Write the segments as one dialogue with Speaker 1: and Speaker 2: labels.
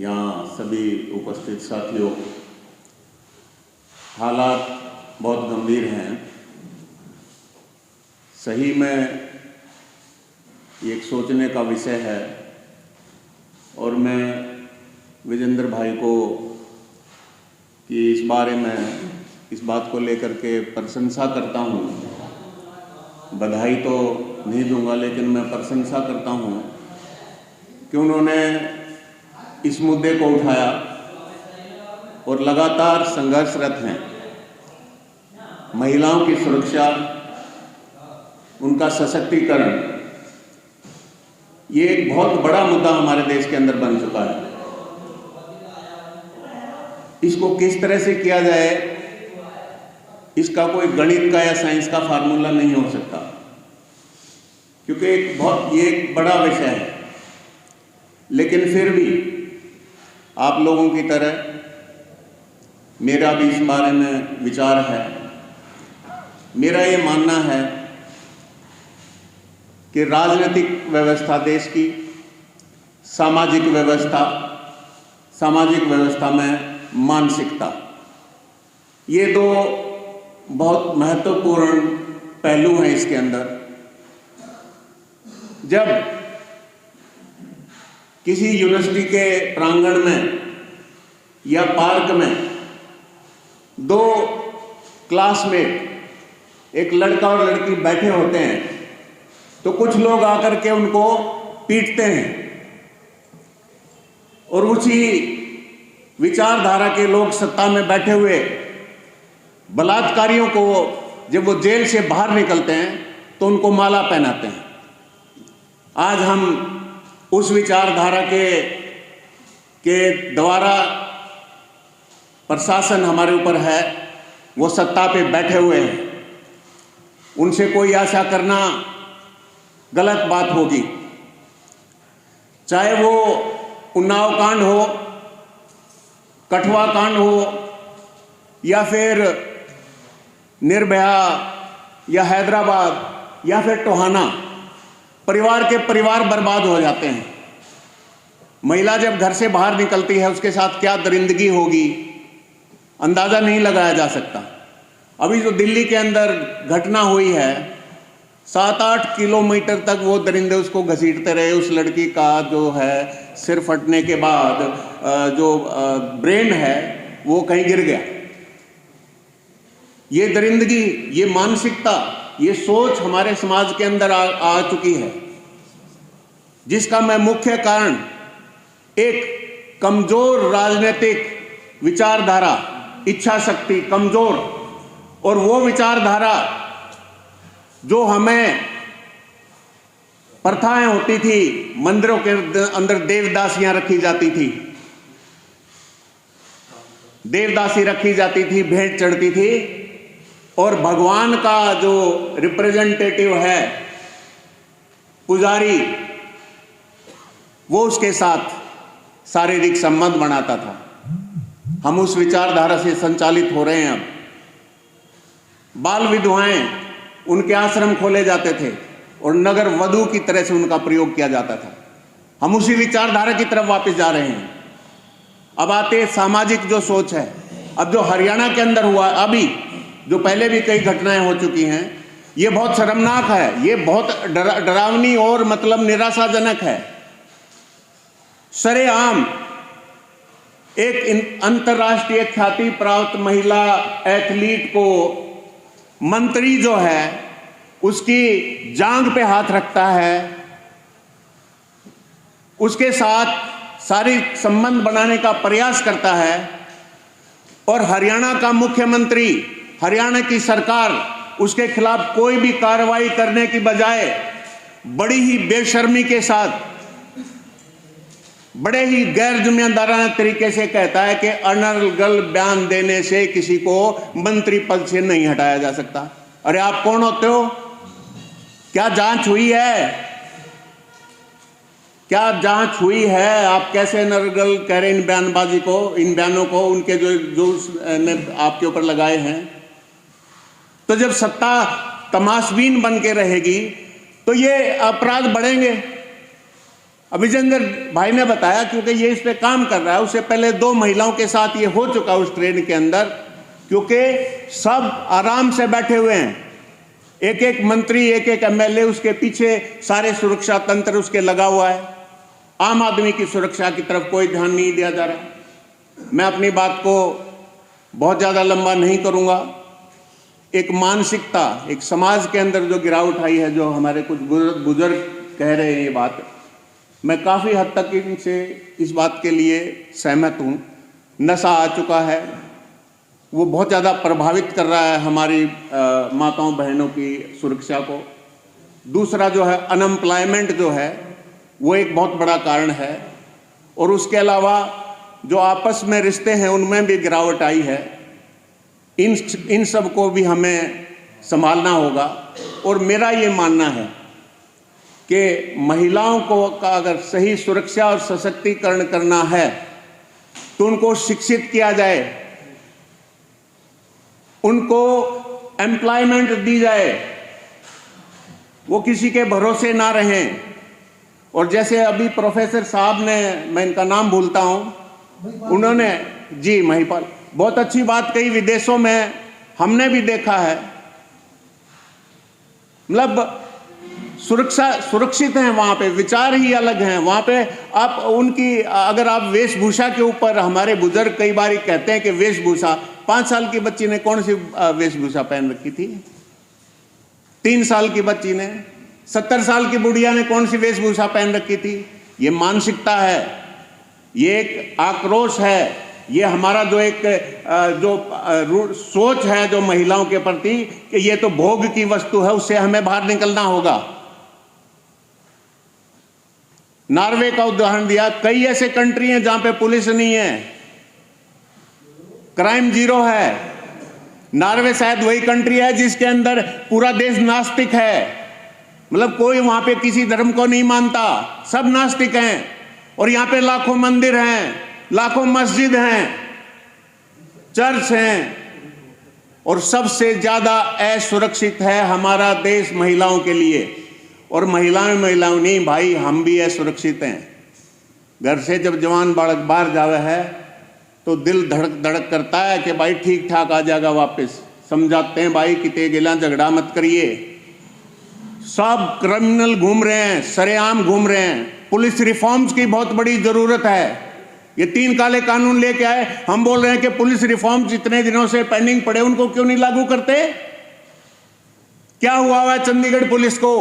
Speaker 1: यहाँ सभी उपस्थित साथियों, हालात बहुत गंभीर हैं। सही में एक सोचने का विषय है और मैं विजेंद्र भाई को कि इस बारे में इस बात को लेकर के प्रशंसा करता हूँ। बधाई तो नहीं दूंगा, लेकिन मैं प्रशंसा करता हूँ कि उन्होंने इस मुद्दे को उठाया और लगातार संघर्षरत हैं। महिलाओं की सुरक्षा, उनका सशक्तिकरण, ये एक बहुत बड़ा मुद्दा हमारे देश के अंदर बन चुका है। इसको किस तरह से किया जाए, इसका कोई गणित का या साइंस का फार्मूला नहीं हो सकता, क्योंकि ये एक बड़ा विषय है। लेकिन फिर भी आप लोगों की तरह मेरा भी इस बारे में विचार है। मेरा ये मानना है कि राजनीतिक व्यवस्था देश की, सामाजिक व्यवस्था में मानसिकता, ये दो बहुत महत्वपूर्ण पहलू हैं इसके अंदर। जब किसी यूनिवर्सिटी के प्रांगण में या पार्क में दो क्लासमेट, एक लड़का और लड़की बैठे होते हैं, तो कुछ लोग आकर के उनको पीटते हैं और उसी विचारधारा के लोग सत्ता में बैठे हुए बलात्कारियों को जब वो जेल से बाहर निकलते हैं तो उनको माला पहनाते हैं। आज हम उस विचारधारा के द्वारा प्रशासन हमारे ऊपर है, वो सत्ता पे बैठे हुए हैं। उनसे कोई आशा करना गलत बात होगी। चाहे वो उन्नाव कांड हो, कठुआ कांड हो, या फिर निर्भया या हैदराबाद या फिर टोहाना, परिवार के परिवार बर्बाद हो जाते हैं। महिला जब घर से बाहर निकलती है, उसके साथ क्या दरिंदगी होगी, अंदाजा नहीं लगाया जा सकता। अभी जो दिल्ली के अंदर घटना हुई है, 7-8 किलोमीटर तक वो दरिंदे उसको घसीटते रहे। उस लड़की का जो है सिर फटने के बाद जो ब्रेन है वो कहीं गिर गया। ये दरिंदगी, ये मानसिकता, ये सोच हमारे समाज के अंदर आ चुकी है, जिसका मैं मुख्य कारण एक कमजोर राजनीतिक विचारधारा, इच्छा शक्ति कमजोर, और वो विचारधारा जो हमें प्रथाएं होती थी, मंदिरों के अंदर देवदासियां रखी जाती थी, देवदासी रखी जाती थी, भेंट चढ़ती थी, और भगवान का जो रिप्रेजेंटेटिव है पुजारी, वो उसके साथ शारीरिक संबंध बनाता था। हम उस विचारधारा से संचालित हो रहे हैं। अब बाल विधवाएं, उनके आश्रम खोले जाते थे और नगर वधू की तरह से उनका प्रयोग किया जाता था। हम उसी विचारधारा की तरफ वापस जा रहे हैं। अब आते सामाजिक जो सोच है, अब जो हरियाणा के अंदर हुआ, अभी जो पहले भी कई घटनाएं हो चुकी हैं, ये बहुत शर्मनाक है, ये बहुत डरावनी और मतलब निराशाजनक है। सरेआम एक अंतर्राष्ट्रीय ख्याति प्राप्त महिला एथलीट को मंत्री जो है उसकी जांघ पे हाथ रखता है, उसके साथ शारीरिक संबंध बनाने का प्रयास करता है, और हरियाणा का मुख्यमंत्री, हरियाणा की सरकार उसके खिलाफ कोई भी कार्रवाई करने की बजाय बड़ी ही बेशर्मी के साथ, बड़े ही गैर जिम्मेदाराना तरीके से कहता है कि अनर्गल बयान देने से किसी को मंत्री पद से नहीं हटाया जा सकता। अरे आप कौन होते हो? क्या जांच हुई है? क्या जांच हुई है? आप कैसे अनर्गल कह रहे इन बयानबाजी को, इन बयानों को, उनके जो आपके ऊपर लगाए हैं? तो जब सत्ता तमाशबीन बन के रहेगी तो ये अपराध बढ़ेंगे। अभिजिंदर भाई ने बताया, क्योंकि ये इस पे काम कर रहा है, उससे पहले 2 महिलाओं के साथ ये हो चुका उस ट्रेन के अंदर, क्योंकि सब आराम से बैठे हुए हैं, एक एक मंत्री, एक एक एमएलए, उसके पीछे सारे सुरक्षा तंत्र उसके लगा हुआ है। आम आदमी की सुरक्षा की तरफ कोई ध्यान नहीं दिया जा रहा। मैं अपनी बात को बहुत ज़्यादा लंबा नहीं करूँगा। एक मानसिकता, एक समाज के अंदर जो गिरावट आई है, जो हमारे कुछ बुजुर्ग कह रहे हैं ये बात, मैं काफ़ी हद तक इनसे इस बात के लिए सहमत हूँ। नशा आ चुका है, वो बहुत ज़्यादा प्रभावित कर रहा है हमारी माताओं बहनों की सुरक्षा को। दूसरा जो है अनएम्प्लॉयमेंट जो है, वो एक बहुत बड़ा कारण है। और उसके अलावा जो आपस में रिश्ते हैं उनमें भी गिरावट आई है। इन सब को भी हमें संभालना होगा। और मेरा ये मानना है कि महिलाओं को का अगर सही सुरक्षा और सशक्तिकरण करना है तो उनको शिक्षित किया जाए, उनको एम्प्लॉयमेंट दी जाए, वो किसी के भरोसे ना रहें। और जैसे अभी प्रोफेसर साहब ने, मैं इनका नाम भूलता हूं, उन्होंने, जी महिपाल, बहुत अच्छी बात कही। विदेशों में हमने भी देखा है, मतलब सुरक्षित हैं वहाँ पे, विचार ही अलग हैं वहाँ पे। आप उनकी, अगर आप वेशभूषा के ऊपर, हमारे बुजुर्ग कई बार कहते हैं कि वेशभूषा, 5 साल की बच्ची ने कौन सी वेशभूषा पहन रखी थी? 3 साल की बच्ची ने, 70 साल की बुढ़िया ने कौन सी वेशभूषा पहन रखी थी? ये मानसिकता है, ये एक आक्रोश है, ये हमारा जो एक सोच है जो महिलाओं के प्रति कि ये तो भोग की वस्तु है, उससे हमें बाहर निकलना होगा। नॉर्वे का उदाहरण दिया, कई ऐसे कंट्री हैं जहां पे पुलिस नहीं है, क्राइम जीरो है। नॉर्वे शायद वही कंट्री है जिसके अंदर पूरा देश नास्तिक है, मतलब कोई वहां पे किसी धर्म को नहीं मानता, सब नास्तिक हैं। और यहां पे लाखों मंदिर हैं, लाखों मस्जिद हैं, चर्च हैं, और सबसे ज्यादा असुरक्षित है हमारा देश महिलाओं के लिए। और महिलाओं नहीं भाई, हम भी असुरक्षित हैं। घर से जब जवान बालक बाहर जावे है तो दिल धड़क धड़क करता है कि भाई ठीक ठाक आ जाएगा वापस। समझाते हैं भाई किते गिला झगड़ा मत करिए। सब क्रिमिनल घूम रहे हैं, सरेआम घूम रहे हैं। पुलिस रिफॉर्म्स की बहुत बड़ी जरूरत है। ये 3 काले कानून लेके आए, हम बोल रहे हैं कि पुलिस रिफॉर्म्स इतने दिनों से पेंडिंग पड़े, उनको क्यों नहीं लागू करते? क्या हुआ है चंडीगढ़ पुलिस को?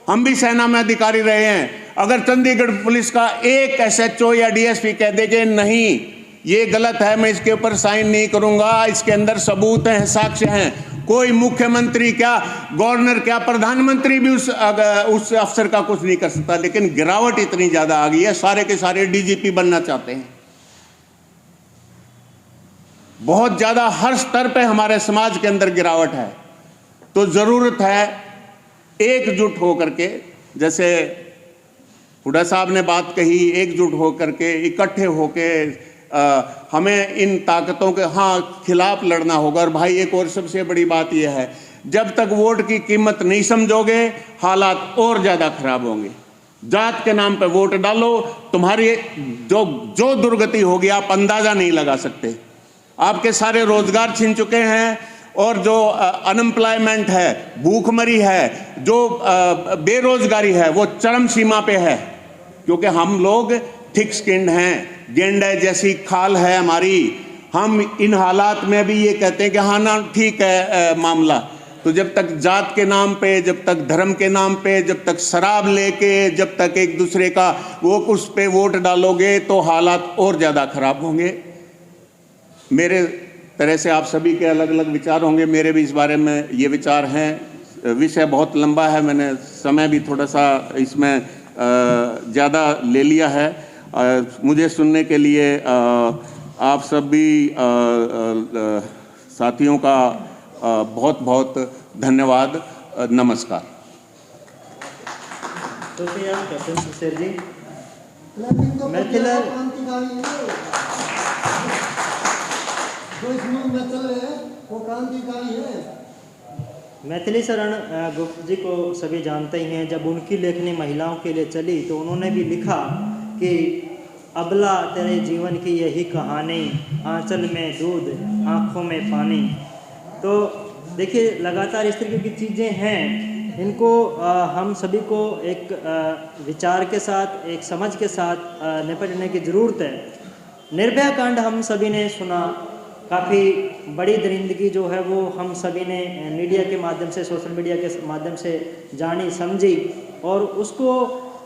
Speaker 1: हम भी सेना में अधिकारी रहे हैं। अगर चंडीगढ़ पुलिस का एक एसएचओ या डीएसपी कह दे कि नहीं ये गलत है, मैं इसके ऊपर साइन नहीं करूंगा, इसके अंदर सबूत हैं, साक्ष्य हैं, कोई मुख्यमंत्री क्या, गवर्नर क्या, प्रधानमंत्री भी उस अफसर का कुछ नहीं कर सकता। लेकिन गिरावट इतनी ज्यादा आ गई है, सारे के सारे डीजीपी बनना चाहते हैं। बहुत ज्यादा हर स्तर पे हमारे समाज के अंदर गिरावट है। तो जरूरत है एकजुट होकर के, जैसे हुड्डा साहब ने बात कही, एकजुट होकर के, इकट्ठे होके हमें इन ताकतों के खिलाफ लड़ना होगा। और भाई एक और सबसे बड़ी बात यह है, जब तक वोट की कीमत नहीं समझोगे हालात और ज्यादा खराब होंगे। जात के नाम पे वोट डालो, तुम्हारी जो दुर्गति होगी आप अंदाजा नहीं लगा सकते। आपके सारे रोजगार छीन चुके हैं, और जो अनएम्प्लॉयमेंट है, भूखमरी है, जो बेरोजगारी है, वो चरम सीमा पे है। क्योंकि हम लोग थिक स्किन्ड हैं, गेंडे जैसी खाल है हमारी। हम इन हालात में भी ये कहते हैं कि हाँ ना ठीक है मामला। तो जब तक जात के नाम पे, जब तक धर्म के नाम पे, जब तक शराब लेके, जब तक एक दूसरे का वो उस पे वोट डालोगे तो हालात और ज़्यादा खराब होंगे। मेरे तरह से आप सभी के अलग अलग विचार होंगे, मेरे भी इस बारे में ये विचार हैं। विषय बहुत लंबा है, मैंने समय भी थोड़ा सा इसमें ज़्यादा ले लिया है। मुझे सुनने के लिए आप सभी साथियों का बहुत बहुत धन्यवाद। नमस्कार।
Speaker 2: कैप्टन सर जी,
Speaker 3: मैं जो इस मुल्क में चल रहे हैं वो क्रांतिकारी है।
Speaker 2: मैथिली शरण गुप्त जी को सभी जानते ही हैं। जब उनकी लेखनी महिलाओं के लिए चली तो उन्होंने भी लिखा कि अबला तेरे जीवन की यही कहानी, आंचल में दूध आँखों में पानी। तो देखिए, लगातार इस तरीके की चीज़ें हैं, इनको हम सभी को एक विचार के साथ, एक समझ के साथ निपटने की ज़रूरत है। निर्भया कांड हम सभी ने सुना, काफ़ी बड़ी दरिंदगी जो है वो हम सभी ने मीडिया के माध्यम से, सोशल मीडिया के माध्यम से जानी समझी। और उसको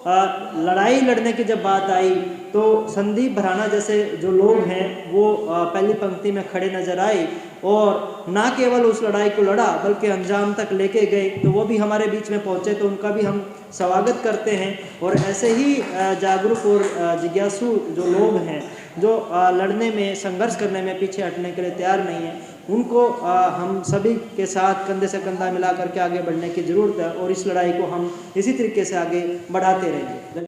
Speaker 2: लड़ाई लड़ने की जब बात आई तो संदीप भराना जैसे जो लोग हैं वो पहली पंक्ति में खड़े नजर आए और ना केवल उस लड़ाई को लड़ा बल्कि अंजाम तक लेके गए। तो वो भी हमारे बीच में पहुंचे, तो उनका भी हम स्वागत करते हैं। और ऐसे ही जागरूक और जिज्ञासु जो लोग हैं, जो लड़ने में, संघर्ष करने में पीछे हटने के लिए तैयार नहीं है, उनको हम सभी के साथ कंधे से कंधा मिला करके आगे बढ़ने की ज़रूरत है। और इस लड़ाई को हम इसी तरीके से आगे बढ़ाते रहेंगे।